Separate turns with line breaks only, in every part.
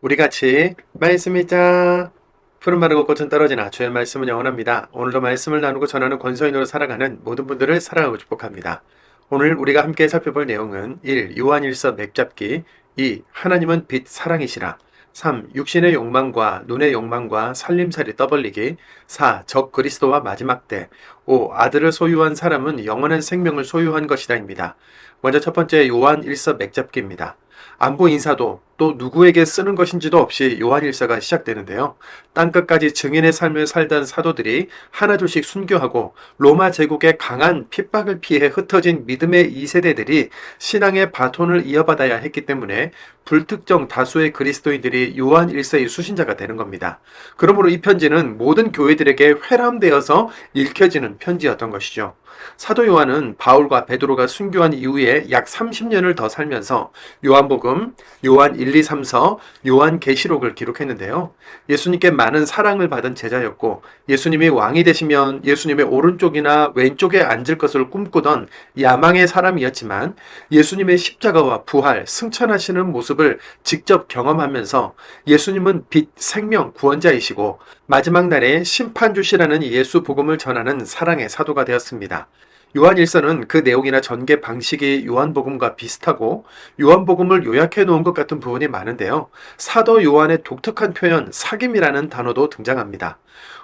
우리 같이 말씀 읽자. 푸른 마르고 꽃은 떨어지나 주의 말씀은 영원합니다. 오늘도 말씀을 나누고 전하는 권서인으로 살아가는 모든 분들을 사랑하고 축복합니다. 오늘 우리가 함께 살펴볼 내용은 1. 요한일서 맥잡기 2. 하나님은 빛 사랑이시라 3. 육신의 욕망과 눈의 욕망과 살림살이 떠벌리기 4. 적 그리스도와 마지막 때 5. 아들을 소유한 사람은 영원한 생명을 소유한 것이다입니다. 먼저 첫 번째 요한일서 맥잡기입니다. 안부 인사도 또 누구에게 쓰는 것인지도 없이 요한일서가 시작되는데요. 땅끝까지 증인의 삶을 살던 사도들이 하나둘씩 순교하고 로마 제국의 강한 핍박을 피해 흩어진 믿음의 2세대들이 신앙의 바톤을 이어받아야 했기 때문에 불특정 다수의 그리스도인들이 요한일서의 수신자가 되는 겁니다. 그러므로 이 편지는 모든 교회들에게 회람되어서 읽혀지는 편지였던 것이죠. 사도 요한은 바울과 베드로가 순교한 이후에 약 30년을 더 살면서 요한복음, 요한 1, 2, 3서, 요한계시록을 기록했는데요. 예수님께 많은 사랑을 받은 제자였고 예수님이 왕이 되시면 예수님의 오른쪽이나 왼쪽에 앉을 것을 꿈꾸던 야망의 사람이었지만 예수님의 십자가와 부활, 승천하시는 모습을 직접 경험하면서 예수님은 빛, 생명, 구원자이시고 마지막 날에 심판 주시라는 예수 복음을 전하는 사랑의 사도가 되었습니다. 요한일서는 그 내용이나 전개 방식이 요한복음과 비슷하고 요한복음을 요약해 놓은 것 같은 부분이 많은데요. 사도 요한의 독특한 표현 사귐이라는 단어도 등장합니다.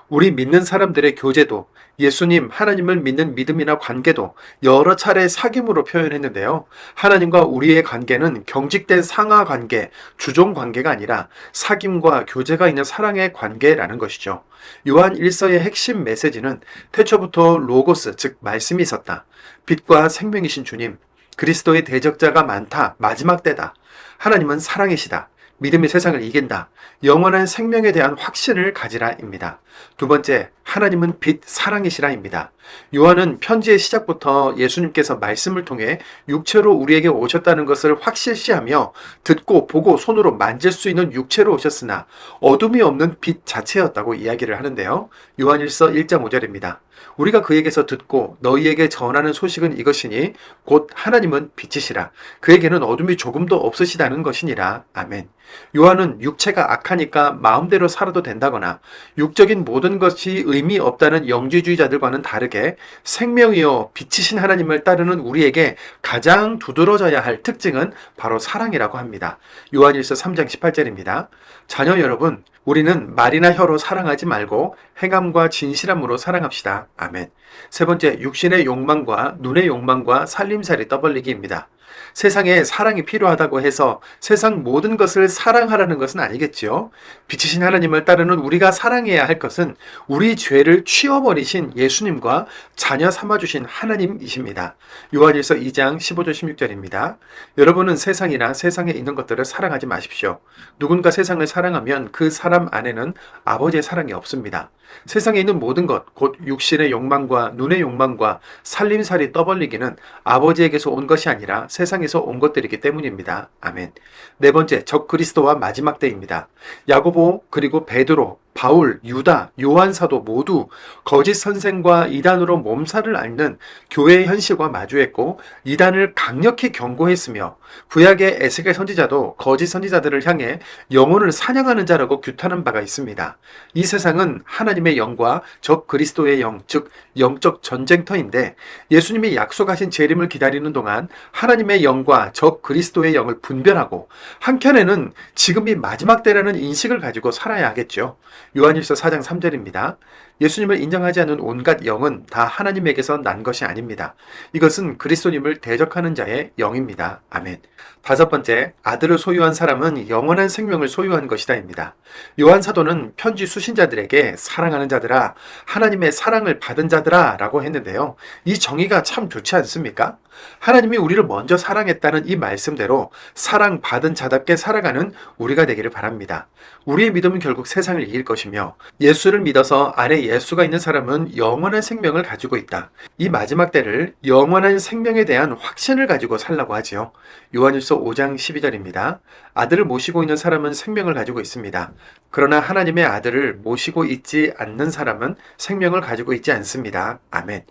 우리 믿는 사람들의 교제도 예수님, 하나님을 믿는 믿음이나 관계도 여러 차례 사귐으로 표현했는데요. 하나님과 우리의 관계는 경직된 상하 관계, 주종 관계가 아니라 사귐과 교제가 있는 사랑의 관계라는 것이죠. 요한 1서의 핵심 메시지는 태초부터 로고스, 즉 말씀이 있었다. 빛과 생명이신 주님, 그리스도의 대적자가 많다. 마지막 때다. 하나님은 사랑이시다. 믿음이 세상을 이긴다. 영원한 생명에 대한 확신을 가지라입니다. 두 번째, 하나님은 빛 사랑이시라입니다. 요한은 편지의 시작부터 예수님께서 말씀을 통해 육체로 우리에게 오셨다는 것을 확실시하며 듣고 보고 손으로 만질 수 있는 육체로 오셨으나 어둠이 없는 빛 자체였다고 이야기를 하는데요. 요한일서 1장 5절입니다. 우리가 그에게서 듣고 너희에게 전하는 소식은 이것이니 곧 하나님은 빛이시라. 그에게는 어둠이 조금도 없으시다는 것이니라. 아멘. 요한은 육체가 악하니까 마음대로 살아도 된다거나 육적인 모든 것이 의미 없다는 영지주의자들과는 다르게 생명이요 빛이신 하나님을 따르는 우리에게 가장 두드러져야 할 특징은 바로 사랑이라고 합니다. 요한일서 3장 18절입니다. 자녀 여러분, 우리는 말이나 혀로 사랑하지 말고 행함과 진실함으로 사랑합시다. 아멘. 세 번째, 육신의 욕망과 눈의 욕망과 살림살이 떠벌리기입니다. 세상에 사랑이 필요하다고 해서 세상 모든 것을 사랑하라는 것은 아니겠지요. 빛이신 하나님을 따르는 우리가 사랑해야 할 것은 우리 죄를 치워버리신 예수님과 자녀 삼아주신 하나님이십니다. 요한일서 2장 15절 16절입니다. 여러분은 세상이나 세상에 있는 것들을 사랑하지 마십시오. 누군가 세상을 사랑하면 그 사람 안에는 아버지의 사랑이 없습니다. 세상에 있는 모든 것, 곧 육신의 욕망과 눈의 욕망과 살림살이 떠벌리기는 아버지에게서 온 것이 아니라 세상에서 온 것들이기 때문입니다. 아멘. 네 번째, 적 그리스도와 마지막 때입니다. 야고보 그리고 베드로, 바울, 유다, 요한 사도 모두 거짓 선생과 이단으로 몸살을 앓는 교회의 현실과 마주했고 이단을 강력히 경고했으며 구약의 에스겔 선지자도 거짓 선지자들을 향해 영혼을 사냥하는 자라고 규탄한 바가 있습니다. 이 세상은 하나님의 영과 적 그리스도의 영, 즉 영적 전쟁터인데 예수님이 약속하신 재림을 기다리는 동안 하나님의 영과 적 그리스도의 영을 분별하고 한켠에는 지금이 마지막 때라는 인식을 가지고 살아야 하겠죠. 요한일서 4장 3절입니다. 예수님을 인정하지 않는 온갖 영은 다 하나님에게서 난 것이 아닙니다. 이것은 그리스도님을 대적하는 자의 영입니다. 아멘. 다섯 번째, 아들을 소유한 사람은 영원한 생명을 소유한 것이다입니다. 요한 사도는 편지 수신자들에게 사랑하는 자들아, 하나님의 사랑을 받은 자들아 라고 했는데요. 이 정의가 참 좋지 않습니까? 하나님이 우리를 먼저 사랑했다는 이 말씀대로 사랑받은 자답게 살아가는 우리가 되기를 바랍니다. 우리의 믿음은 결국 세상을 이길 것이며 예수를 믿어서 안에 예수가 있는 사람은 영원한 생명을 가지고 있다. 이 마지막 때를 영원한 생명에 대한 확신을 가지고 살라고 하지요. 요한일서 5장 12절입니다. 아들을 모시고 있는 사람은 생명을 가지고 있습니다. 그러나 하나님의 아들을 모시고 있지 않는 사람은 생명을 가지고 있지 않습니다. 아멘.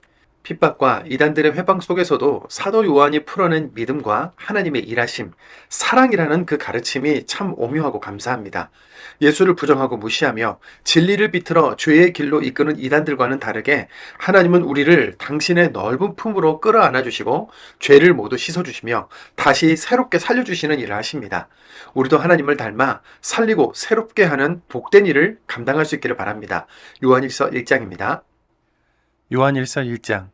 핍박과 이단들의 회방 속에서도 사도 요한이 풀어낸 믿음과 하나님의 일하심, 사랑이라는 그 가르침이 참 오묘하고 감사합니다. 예수를 부정하고 무시하며 진리를 비틀어 죄의 길로 이끄는 이단들과는 다르게 하나님은 우리를 당신의 넓은 품으로 끌어안아 주시고 죄를 모두 씻어주시며 다시 새롭게 살려주시는 일을 하십니다. 우리도 하나님을 닮아 살리고 새롭게 하는 복된 일을 감당할 수 있기를 바랍니다. 요한일서 1장입니다. 요한일서 1장.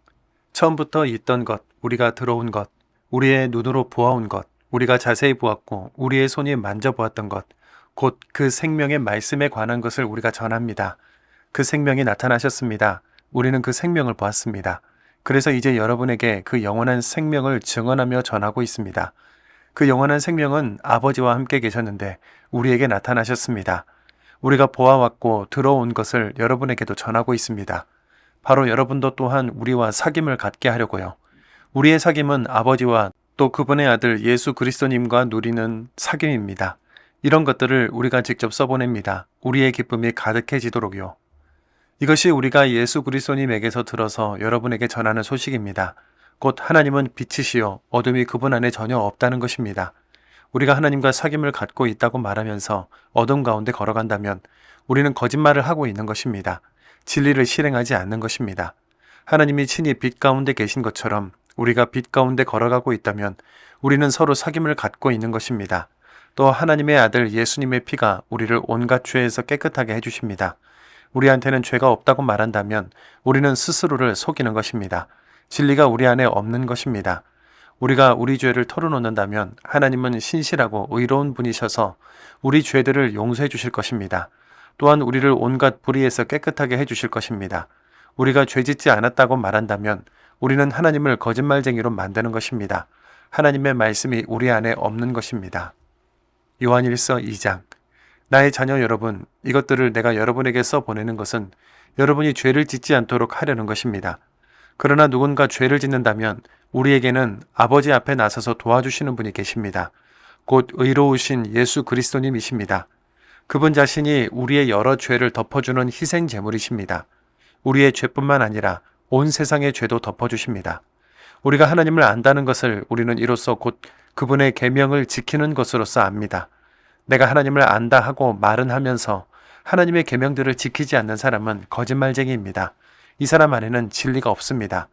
처음부터 있던 것, 우리가 들어온 것, 우리의 눈으로 보아온 것, 우리가 자세히 보았고 우리의 손이 만져보았던 것, 곧 그 생명의 말씀에 관한 것을 우리가 전합니다. 그 생명이 나타나셨습니다. 우리는 그 생명을 보았습니다. 그래서 이제 여러분에게 그 영원한 생명을 증언하며 전하고 있습니다. 그 영원한 생명은 아버지와 함께 계셨는데 우리에게 나타나셨습니다. 우리가 보아왔고 들어온 것을 여러분에게도 전하고 있습니다. 바로 여러분도 또한 우리와 사귐을 갖게 하려고요. 우리의 사귐은 아버지와 또 그분의 아들 예수 그리스도님과 누리는 사귐입니다. 이런 것들을 우리가 직접 써보냅니다. 우리의 기쁨이 가득해지도록요. 이것이 우리가 예수 그리스도님에게서 들어서 여러분에게 전하는 소식입니다. 곧 하나님은 빛이시요 어둠이 그분 안에 전혀 없다는 것입니다. 우리가 하나님과 사귐을 갖고 있다고 말하면서 어둠 가운데 걸어간다면 우리는 거짓말을 하고 있는 것입니다. 진리를 실행하지 않는 것입니다. 하나님이 친히 빛 가운데 계신 것처럼 우리가 빛 가운데 걸어가고 있다면 우리는 서로 사귐을 갖고 있는 것입니다. 또 하나님의 아들 예수님의 피가 우리를 온갖 죄에서 깨끗하게 해주십니다. 우리한테는 죄가 없다고 말한다면 우리는 스스로를 속이는 것입니다. 진리가 우리 안에 없는 것입니다. 우리가 우리 죄를 털어놓는다면 하나님은 신실하고 의로운 분이셔서 우리 죄들을 용서해 주실 것입니다. 또한 우리를 온갖 불의에서 깨끗하게 해주실 것입니다. 우리가 죄짓지 않았다고 말한다면 우리는 하나님을 거짓말쟁이로 만드는 것입니다. 하나님의 말씀이 우리 안에 없는 것입니다. 요한일서 2장. 나의 자녀 여러분, 이것들을 내가 여러분에게 써보내는 것은 여러분이 죄를 짓지 않도록 하려는 것입니다. 그러나 누군가 죄를 짓는다면 우리에게는 아버지 앞에 나서서 도와주시는 분이 계십니다. 곧 의로우신 예수 그리스도님이십니다. 그분 자신이 우리의 여러 죄를 덮어주는 희생 제물이십니다. 우리의 죄뿐만 아니라 온 세상의 죄도 덮어주십니다. 우리가 하나님을 안다는 것을 우리는 이로써 곧 그분의 계명을 지키는 것으로서 압니다. 내가 하나님을 안다 하고 말은 하면서 하나님의 계명들을 지키지 않는 사람은 거짓말쟁이입니다. 이 사람 안에는 진리가 없습니다.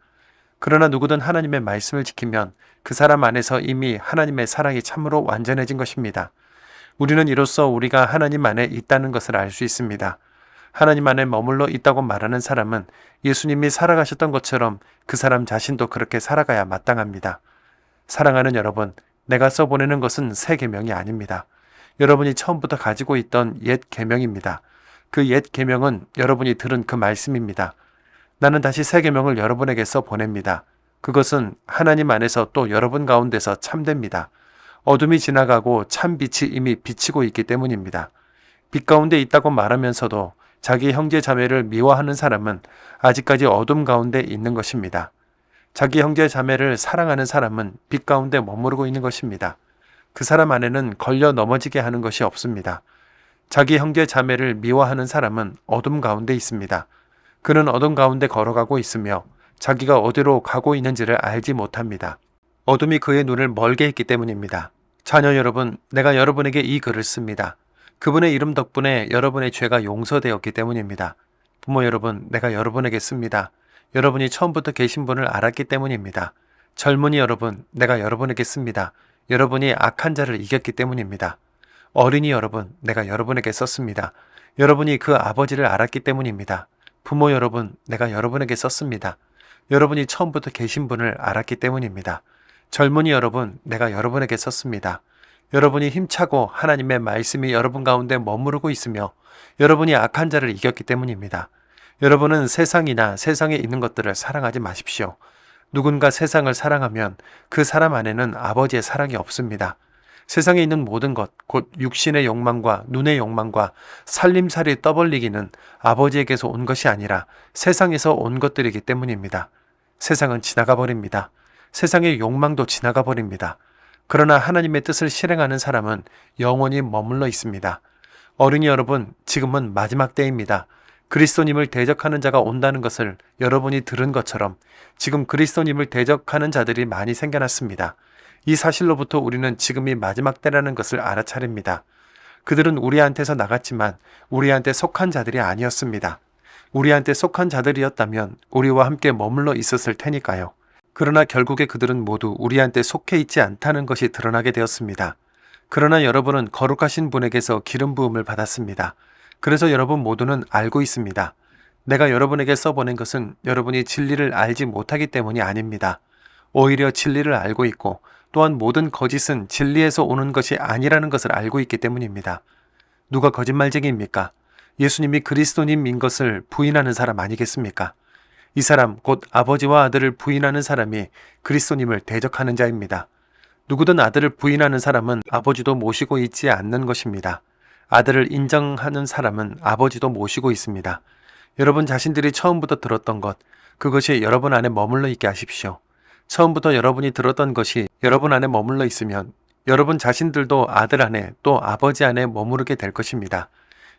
그러나 누구든 하나님의 말씀을 지키면 그 사람 안에서 이미 하나님의 사랑이 참으로 완전해진 것입니다. 우리는 이로써 우리가 하나님 안에 있다는 것을 알 수 있습니다. 하나님 안에 머물러 있다고 말하는 사람은 예수님이 살아가셨던 것처럼 그 사람 자신도 그렇게 살아가야 마땅합니다. 사랑하는 여러분, 내가 써보내는 것은 새 계명이 아닙니다. 여러분이 처음부터 가지고 있던 옛 계명입니다. 그 옛 계명은 여러분이 들은 그 말씀입니다. 나는 다시 새 계명을 여러분에게 써보냅니다. 그것은 하나님 안에서 또 여러분 가운데서 참됩니다. 어둠이 지나가고 참 빛이 이미 비치고 있기 때문입니다. 빛 가운데 있다고 말하면서도 자기 형제 자매를 미워하는 사람은 아직까지 어둠 가운데 있는 것입니다. 자기 형제 자매를 사랑하는 사람은 빛 가운데 머무르고 있는 것입니다. 그 사람 안에는 걸려 넘어지게 하는 것이 없습니다. 자기 형제 자매를 미워하는 사람은 어둠 가운데 있습니다. 그는 어둠 가운데 걸어가고 있으며 자기가 어디로 가고 있는지를 알지 못합니다. 어둠이 그의 눈을 멀게 했기 때문입니다. 자녀 여러분, 내가 여러분에게 이 글을 씁니다. 그분의 이름 덕분에 여러분의 죄가 용서되었기 때문입니다. 부모 여러분, 내가 여러분에게 씁니다. 여러분이 처음부터 계신 분을 알았기 때문입니다. 젊은이 여러분, 내가 여러분에게 씁니다. 여러분이 악한 자를 이겼기 때문입니다. 어린이 여러분, 내가 여러분에게 썼습니다. 여러분이 그 아버지를 알았기 때문입니다. 부모 여러분, 내가 여러분에게 썼습니다. 여러분이 처음부터 계신 분을 알았기 때문입니다. 젊은이 여러분, 내가 여러분에게 썼습니다. 여러분이 힘차고 하나님의 말씀이 여러분 가운데 머무르고 있으며 여러분이 악한 자를 이겼기 때문입니다. 여러분은 세상이나 세상에 있는 것들을 사랑하지 마십시오. 누군가 세상을 사랑하면 그 사람 안에는 아버지의 사랑이 없습니다. 세상에 있는 모든 것, 곧 육신의 욕망과 눈의 욕망과 살림살이 떠벌리기는 아버지에게서 온 것이 아니라 세상에서 온 것들이기 때문입니다. 세상은 지나가 버립니다. 세상의 욕망도 지나가 버립니다. 그러나 하나님의 뜻을 실행하는 사람은 영원히 머물러 있습니다. 어린이 여러분, 지금은 마지막 때입니다. 그리스도님을 대적하는 자가 온다는 것을 여러분이 들은 것처럼 지금 그리스도님을 대적하는 자들이 많이 생겨났습니다. 이 사실로부터 우리는 지금이 마지막 때라는 것을 알아차립니다. 그들은 우리한테서 나갔지만 우리한테 속한 자들이 아니었습니다. 우리한테 속한 자들이었다면 우리와 함께 머물러 있었을 테니까요. 그러나 결국에 그들은 모두 우리한테 속해 있지 않다는 것이 드러나게 되었습니다. 그러나 여러분은 거룩하신 분에게서 기름 부음을 받았습니다. 그래서 여러분 모두는 알고 있습니다. 내가 여러분에게 써보낸 것은 여러분이 진리를 알지 못하기 때문이 아닙니다. 오히려 진리를 알고 있고 또한 모든 거짓은 진리에서 오는 것이 아니라는 것을 알고 있기 때문입니다. 누가 거짓말쟁이입니까? 예수님이 그리스도님인 것을 부인하는 사람 아니겠습니까? 이 사람 곧 아버지와 아들을 부인하는 사람이 그리스도님을 대적하는 자입니다. 누구든 아들을 부인하는 사람은 아버지도 모시고 있지 않는 것입니다. 아들을 인정하는 사람은 아버지도 모시고 있습니다. 여러분 자신들이 처음부터 들었던 것, 그것이 여러분 안에 머물러 있게 하십시오. 처음부터 여러분이 들었던 것이 여러분 안에 머물러 있으면 여러분 자신들도 아들 안에 또 아버지 안에 머무르게 될 것입니다.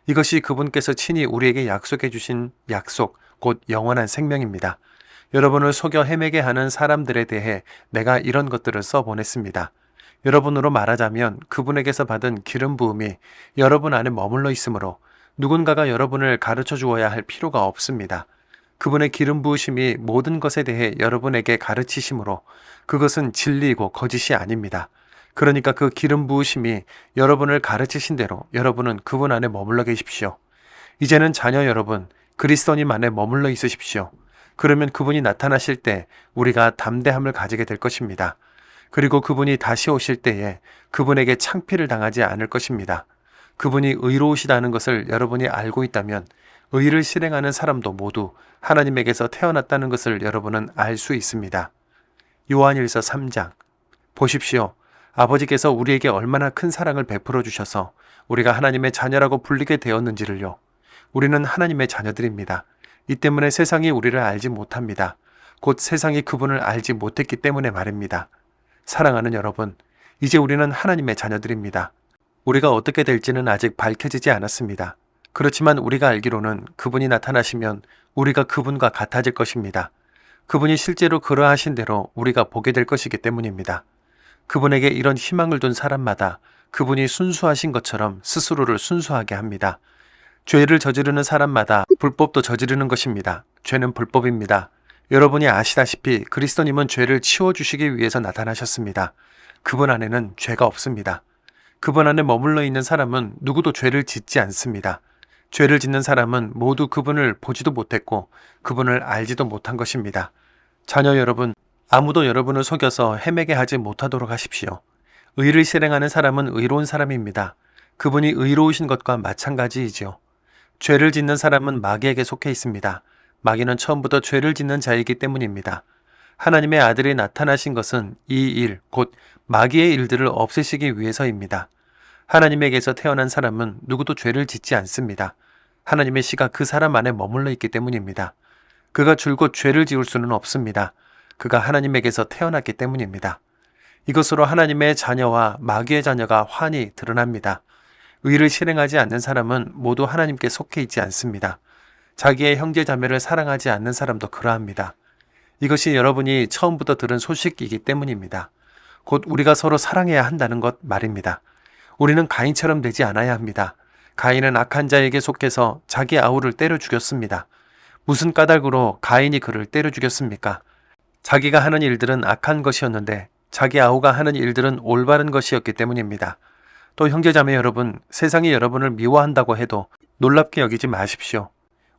이것이 그분께서 친히 우리에게 약속해 주신 약속, 곧 영원한 생명입니다. 여러분을 속여 헤매게 하는 사람들에 대해 내가 이런 것들을 써보냈습니다. 여러분으로 말하자면 그분에게서 받은 기름 부음이 여러분 안에 머물러 있으므로 누군가가 여러분을 가르쳐 주어야 할 필요가 없습니다. 그분의 기름 부으심이 모든 것에 대해 여러분에게 가르치심으로 그것은 진리이고 거짓이 아닙니다. 그러니까 그 기름 부으심이 여러분을 가르치신 대로 여러분은 그분 안에 머물러 계십시오. 이제는 자녀 여러분, 그리스도님 안에 머물러 있으십시오. 그러면 그분이 나타나실 때 우리가 담대함을 가지게 될 것입니다. 그리고 그분이 다시 오실 때에 그분에게 창피를 당하지 않을 것입니다. 그분이 의로우시다는 것을 여러분이 알고 있다면 의를 실행하는 사람도 모두 하나님에게서 태어났다는 것을 여러분은 알 수 있습니다. 요한일서 3장. 보십시오. 아버지께서 우리에게 얼마나 큰 사랑을 베풀어 주셔서 우리가 하나님의 자녀라고 불리게 되었는지를요. 우리는 하나님의 자녀들입니다. 이 때문에 세상이 우리를 알지 못합니다. 곧 세상이 그분을 알지 못했기 때문에 말입니다. 사랑하는 여러분, 이제 우리는 하나님의 자녀들입니다. 우리가 어떻게 될지는 아직 밝혀지지 않았습니다. 그렇지만 우리가 알기로는 그분이 나타나시면 우리가 그분과 같아질 것입니다. 그분이 실제로 그러하신 대로 우리가 보게 될 것이기 때문입니다. 그분에게 이런 희망을 둔 사람마다 그분이 순수하신 것처럼 스스로를 순수하게 합니다. 죄를 저지르는 사람마다 불법도 저지르는 것입니다. 죄는 불법입니다. 여러분이 아시다시피 그리스도님은 죄를 치워주시기 위해서 나타나셨습니다. 그분 안에는 죄가 없습니다. 그분 안에 머물러 있는 사람은 누구도 죄를 짓지 않습니다. 죄를 짓는 사람은 모두 그분을 보지도 못했고 그분을 알지도 못한 것입니다. 자녀 여러분, 아무도 여러분을 속여서 헤매게 하지 못하도록 하십시오. 의를 실행하는 사람은 의로운 사람입니다. 그분이 의로우신 것과 마찬가지이지요. 죄를 짓는 사람은 마귀에게 속해 있습니다. 마귀는 처음부터 죄를 짓는 자이기 때문입니다. 하나님의 아들이 나타나신 것은 이 일, 곧 마귀의 일들을 없애시기 위해서입니다. 하나님에게서 태어난 사람은 누구도 죄를 짓지 않습니다. 하나님의 씨가 그 사람 안에 머물러 있기 때문입니다. 그가 줄곧 죄를 지을 수는 없습니다. 그가 하나님에게서 태어났기 때문입니다. 이것으로 하나님의 자녀와 마귀의 자녀가 환히 드러납니다. 의를 실행하지 않는 사람은 모두 하나님께 속해 있지 않습니다. 자기의 형제 자매를 사랑하지 않는 사람도 그러합니다. 이것이 여러분이 처음부터 들은 소식이기 때문입니다. 곧 우리가 서로 사랑해야 한다는 것 말입니다. 우리는 가인처럼 되지 않아야 합니다. 가인은 악한 자에게 속해서 자기 아우를 때려 죽였습니다. 무슨 까닭으로 가인이 그를 때려 죽였습니까? 자기가 하는 일들은 악한 것이었는데 자기 아우가 하는 일들은 올바른 것이었기 때문입니다. 또 형제자매 여러분, 세상이 여러분을 미워한다고 해도 놀랍게 여기지 마십시오.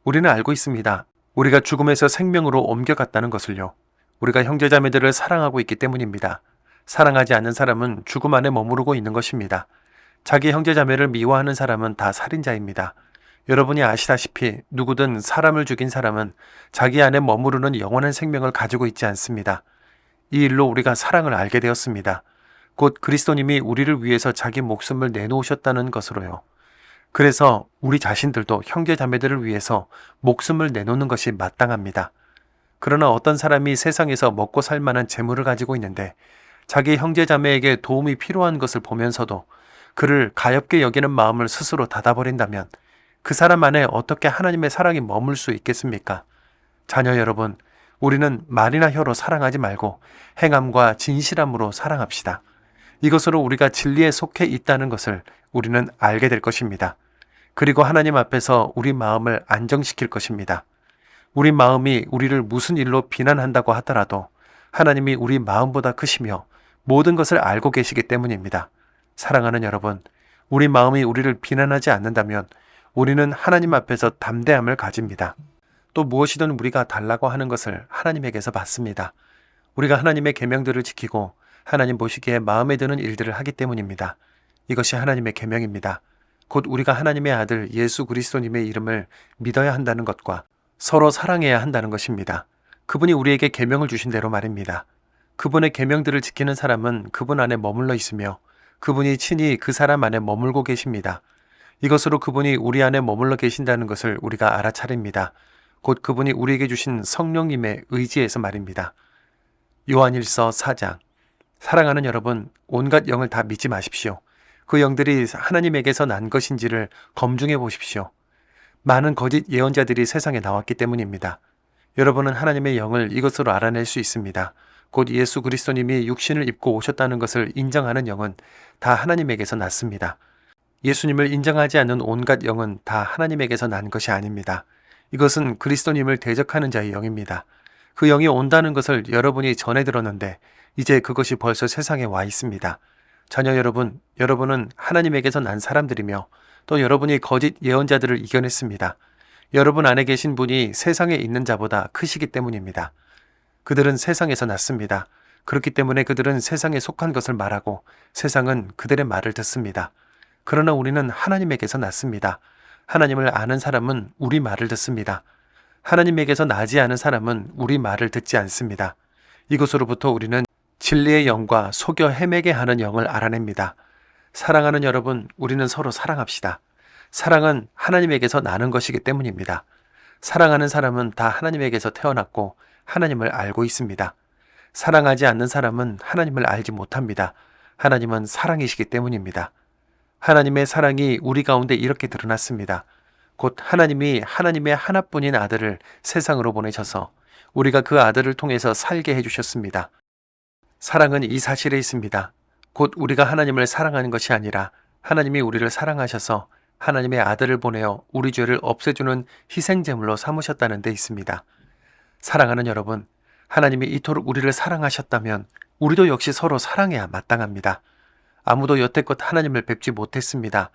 우리는 알고 있습니다. 우리가 죽음에서 생명으로 옮겨갔다는 것을요. 우리가 형제자매들을 사랑하고 있기 때문입니다. 사랑하지 않는 사람은 죽음 안에 머무르고 있는 것입니다. 자기 형제자매를 미워하는 사람은 다 살인자입니다. 여러분이 아시다시피 누구든 사람을 죽인 사람은 자기 안에 머무르는 영원한 생명을 가지고 있지 않습니다. 이 일로 우리가 사랑을 알게 되었습니다. 곧 그리스도님이 우리를 위해서 자기 목숨을 내놓으셨다는 것으로요. 그래서 우리 자신들도 형제자매들을 위해서 목숨을 내놓는 것이 마땅합니다. 그러나 어떤 사람이 세상에서 먹고 살 만한 재물을 가지고 있는데 자기 형제자매에게 도움이 필요한 것을 보면서도 그를 가엾게 여기는 마음을 스스로 닫아버린다면 그 사람 안에 어떻게 하나님의 사랑이 머물 수 있겠습니까? 자녀 여러분, 우리는 말이나 혀로 사랑하지 말고 행함과 진실함으로 사랑합시다. 이것으로 우리가 진리에 속해 있다는 것을 우리는 알게 될 것입니다. 그리고 하나님 앞에서 우리 마음을 안정시킬 것입니다. 우리 마음이 우리를 무슨 일로 비난한다고 하더라도 하나님이 우리 마음보다 크시며 모든 것을 알고 계시기 때문입니다. 사랑하는 여러분, 우리 마음이 우리를 비난하지 않는다면 우리는 하나님 앞에서 담대함을 가집니다. 또 무엇이든 우리가 달라고 하는 것을 하나님에게서 받습니다. 우리가 하나님의 계명들을 지키고 하나님 보시기에 마음에 드는 일들을 하기 때문입니다. 이것이 하나님의 계명입니다. 곧 우리가 하나님의 아들 예수 그리스도님의 이름을 믿어야 한다는 것과 서로 사랑해야 한다는 것입니다. 그분이 우리에게 계명을 주신 대로 말입니다. 그분의 계명들을 지키는 사람은 그분 안에 머물러 있으며 그분이 친히 그 사람 안에 머물고 계십니다. 이것으로 그분이 우리 안에 머물러 계신다는 것을 우리가 알아차립니다. 곧 그분이 우리에게 주신 성령님의 의지에서 말입니다. 요한일서 4장. 사랑하는 여러분, 온갖 영을 다 믿지 마십시오. 그 영들이 하나님에게서 난 것인지를 검증해 보십시오. 많은 거짓 예언자들이 세상에 나왔기 때문입니다. 여러분은 하나님의 영을 이것으로 알아낼 수 있습니다. 곧 예수 그리스도님이 육신을 입고 오셨다는 것을 인정하는 영은 다 하나님에게서 났습니다. 예수님을 인정하지 않는 온갖 영은 다 하나님에게서 난 것이 아닙니다. 이것은 그리스도님을 대적하는 자의 영입니다. 그 영이 온다는 것을 여러분이 전해 들었는데 이제 그것이 벌써 세상에 와 있습니다. 자녀 여러분, 여러분은 하나님에게서 난 사람들이며 또 여러분이 거짓 예언자들을 이겨냈습니다. 여러분 안에 계신 분이 세상에 있는 자보다 크시기 때문입니다. 그들은 세상에서 났습니다. 그렇기 때문에 그들은 세상에 속한 것을 말하고 세상은 그들의 말을 듣습니다. 그러나 우리는 하나님에게서 났습니다. 하나님을 아는 사람은 우리 말을 듣습니다. 하나님에게서 나지 않은 사람은 우리 말을 듣지 않습니다. 이것으로부터 우리는 진리의 영과 속여 헤매게 하는 영을 알아냅니다. 사랑하는 여러분, 우리는 서로 사랑합시다. 사랑은 하나님에게서 나는 것이기 때문입니다. 사랑하는 사람은 다 하나님에게서 태어났고 하나님을 알고 있습니다. 사랑하지 않는 사람은 하나님을 알지 못합니다. 하나님은 사랑이시기 때문입니다. 하나님의 사랑이 우리 가운데 이렇게 드러났습니다. 곧 하나님이 하나님의 하나뿐인 아들을 세상으로 보내셔서 우리가 그 아들을 통해서 살게 해주셨습니다. 사랑은 이 사실에 있습니다. 곧 우리가 하나님을 사랑하는 것이 아니라 하나님이 우리를 사랑하셔서 하나님의 아들을 보내어 우리 죄를 없애주는 희생제물로 삼으셨다는 데 있습니다. 사랑하는 여러분, 하나님이 이토록 우리를 사랑하셨다면 우리도 역시 서로 사랑해야 마땅합니다. 아무도 여태껏 하나님을 뵙지 못했습니다.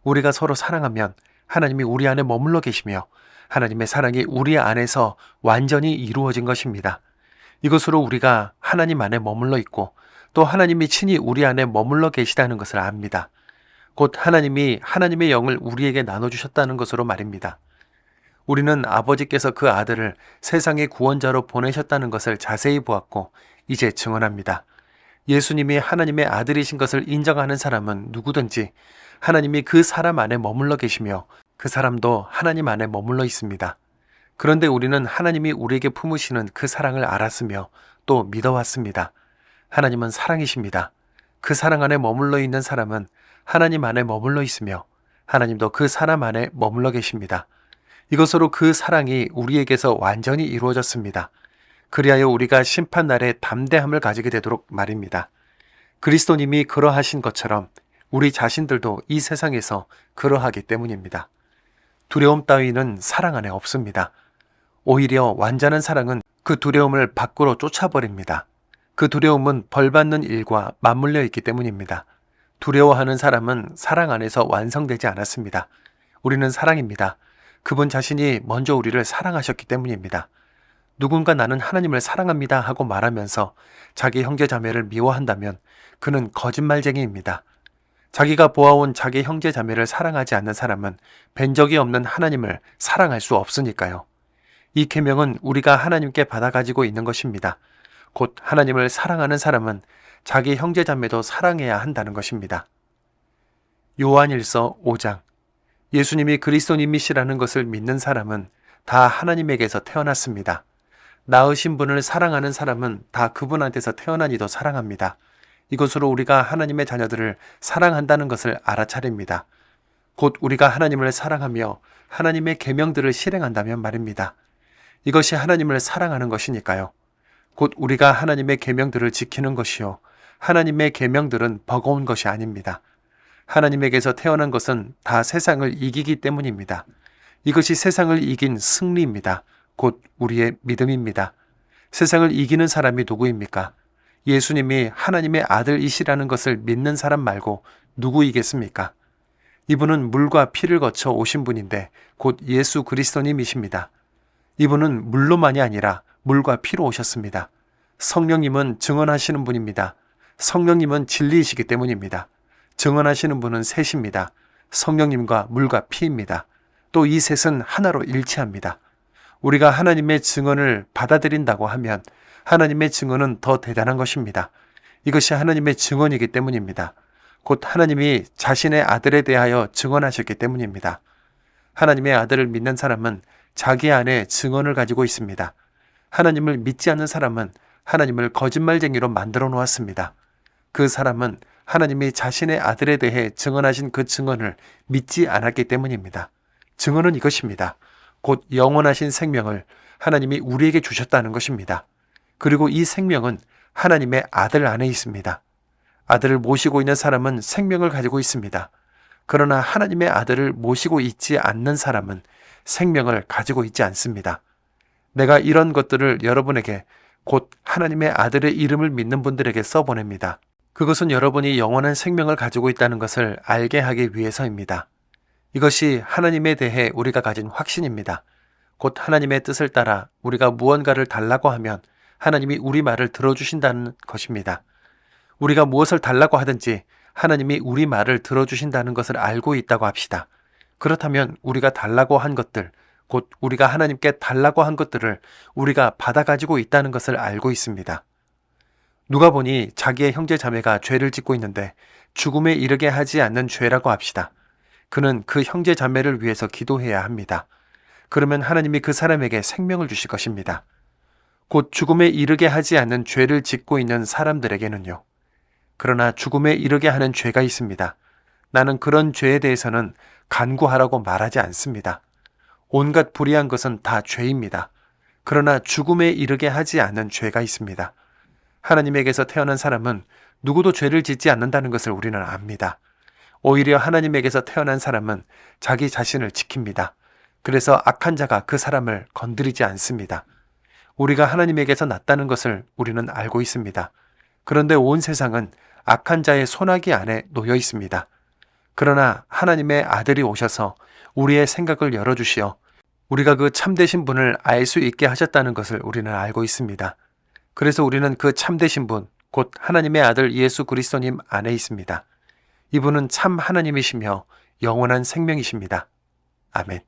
우리가 서로 사랑하면 하나님이 우리 안에 머물러 계시며 하나님의 사랑이 우리 안에서 완전히 이루어진 것입니다. 이것으로 우리가 하나님 안에 머물러 있고 또 하나님이 친히 우리 안에 머물러 계시다는 것을 압니다. 곧 하나님이 하나님의 영을 우리에게 나눠주셨다는 것으로 말입니다. 우리는 아버지께서 그 아들을 세상의 구원자로 보내셨다는 것을 자세히 보았고 이제 증언합니다. 예수님이 하나님의 아들이신 것을 인정하는 사람은 누구든지 하나님이 그 사람 안에 머물러 계시며 그 사람도 하나님 안에 머물러 있습니다. 그런데 우리는 하나님이 우리에게 품으시는 그 사랑을 알았으며 또 믿어왔습니다. 하나님은 사랑이십니다. 그 사랑 안에 머물러 있는 사람은 하나님 안에 머물러 있으며 하나님도 그 사람 안에 머물러 계십니다. 이것으로 그 사랑이 우리에게서 완전히 이루어졌습니다. 그리하여 우리가 심판날에 담대함을 가지게 되도록 말입니다. 그리스도님이 그러하신 것처럼 우리 자신들도 이 세상에서 그러하기 때문입니다. 두려움 따위는 사랑 안에 없습니다. 오히려 완전한 사랑은 그 두려움을 밖으로 쫓아버립니다. 그 두려움은 벌받는 일과 맞물려 있기 때문입니다. 두려워하는 사람은 사랑 안에서 완성되지 않았습니다. 우리는 사랑입니다. 그분 자신이 먼저 우리를 사랑하셨기 때문입니다. 누군가 나는 하나님을 사랑합니다 하고 말하면서 자기 형제 자매를 미워한다면 그는 거짓말쟁이입니다. 자기가 보아온 자기 형제 자매를 사랑하지 않는 사람은 뵌 적이 없는 하나님을 사랑할 수 없으니까요. 이 계명은 우리가 하나님께 받아 가지고 있는 것입니다. 곧 하나님을 사랑하는 사람은 자기 형제 자매도 사랑해야 한다는 것입니다. 요한일서 5장. 예수님이 그리스도님이시라는 것을 믿는 사람은 다 하나님에게서 태어났습니다. 낳으신 분을 사랑하는 사람은 다 그분한테서 태어난 이도 사랑합니다. 이것으로 우리가 하나님의 자녀들을 사랑한다는 것을 알아차립니다. 곧 우리가 하나님을 사랑하며 하나님의 계명들을 실행한다면 말입니다. 이것이 하나님을 사랑하는 것이니까요. 곧 우리가 하나님의 계명들을 지키는 것이요. 하나님의 계명들은 버거운 것이 아닙니다. 하나님에게서 태어난 것은 다 세상을 이기기 때문입니다. 이것이 세상을 이긴 승리입니다. 곧 우리의 믿음입니다. 세상을 이기는 사람이 누구입니까? 예수님이 하나님의 아들이시라는 것을 믿는 사람 말고 누구이겠습니까? 이분은 물과 피를 거쳐 오신 분인데 곧 예수 그리스도님이십니다. 이분은 물로만이 아니라 물과 피로 오셨습니다. 성령님은 증언하시는 분입니다. 성령님은 진리이시기 때문입니다. 증언하시는 분은 셋입니다. 성령님과 물과 피입니다. 또 이 셋은 하나로 일치합니다. 우리가 하나님의 증언을 받아들인다고 하면 하나님의 증언은 더 대단한 것입니다. 이것이 하나님의 증언이기 때문입니다. 곧 하나님이 자신의 아들에 대하여 증언하셨기 때문입니다. 하나님의 아들을 믿는 사람은 자기 안에 증언을 가지고 있습니다. 하나님을 믿지 않는 사람은 하나님을 거짓말쟁이로 만들어 놓았습니다. 그 사람은 하나님이 자신의 아들에 대해 증언하신 그 증언을 믿지 않았기 때문입니다. 증언은 이것입니다. 곧 영원하신 생명을 하나님이 우리에게 주셨다는 것입니다. 그리고 이 생명은 하나님의 아들 안에 있습니다. 아들을 모시고 있는 사람은 생명을 가지고 있습니다. 그러나 하나님의 아들을 모시고 있지 않는 사람은 생명을 가지고 있지 않습니다. 내가 이런 것들을 여러분에게 곧 하나님의 아들의 이름을 믿는 분들에게 써보냅니다. 그것은 여러분이 영원한 생명을 가지고 있다는 것을 알게 하기 위해서입니다. 이것이 하나님에 대해 우리가 가진 확신입니다. 곧 하나님의 뜻을 따라 우리가 무언가를 달라고 하면 하나님이 우리 말을 들어주신다는 것입니다. 우리가 무엇을 달라고 하든지 하나님이 우리 말을 들어주신다는 것을 알고 있다고 합시다. 그렇다면 우리가 달라고 한 것들, 곧 우리가 하나님께 달라고 한 것들을 우리가 받아가지고 있다는 것을 알고 있습니다. 누가 보니 자기의 형제 자매가 죄를 짓고 있는데 죽음에 이르게 하지 않는 죄라고 합시다. 그는 그 형제 자매를 위해서 기도해야 합니다. 그러면 하나님이 그 사람에게 생명을 주실 것입니다. 곧 죽음에 이르게 하지 않는 죄를 짓고 있는 사람들에게는요. 그러나 죽음에 이르게 하는 죄가 있습니다. 나는 그런 죄에 대해서는 간구하라고 말하지 않습니다. 온갖 불의한 것은 다 죄입니다. 그러나 죽음에 이르게 하지 않는 죄가 있습니다. 하나님에게서 태어난 사람은 누구도 죄를 짓지 않는다는 것을 우리는 압니다. 오히려 하나님에게서 태어난 사람은 자기 자신을 지킵니다. 그래서 악한 자가 그 사람을 건드리지 않습니다. 우리가 하나님에게서 났다는 것을 우리는 알고 있습니다. 그런데 온 세상은 악한 자의 손아귀 안에 놓여 있습니다. 그러나 하나님의 아들이 오셔서 우리의 생각을 열어주시어 우리가 그 참되신 분을 알 수 있게 하셨다는 것을 우리는 알고 있습니다. 그래서 우리는 그 참되신 분, 곧 하나님의 아들 예수 그리스도님 안에 있습니다. 이분은 참 하나님이시며 영원한 생명이십니다. 아멘.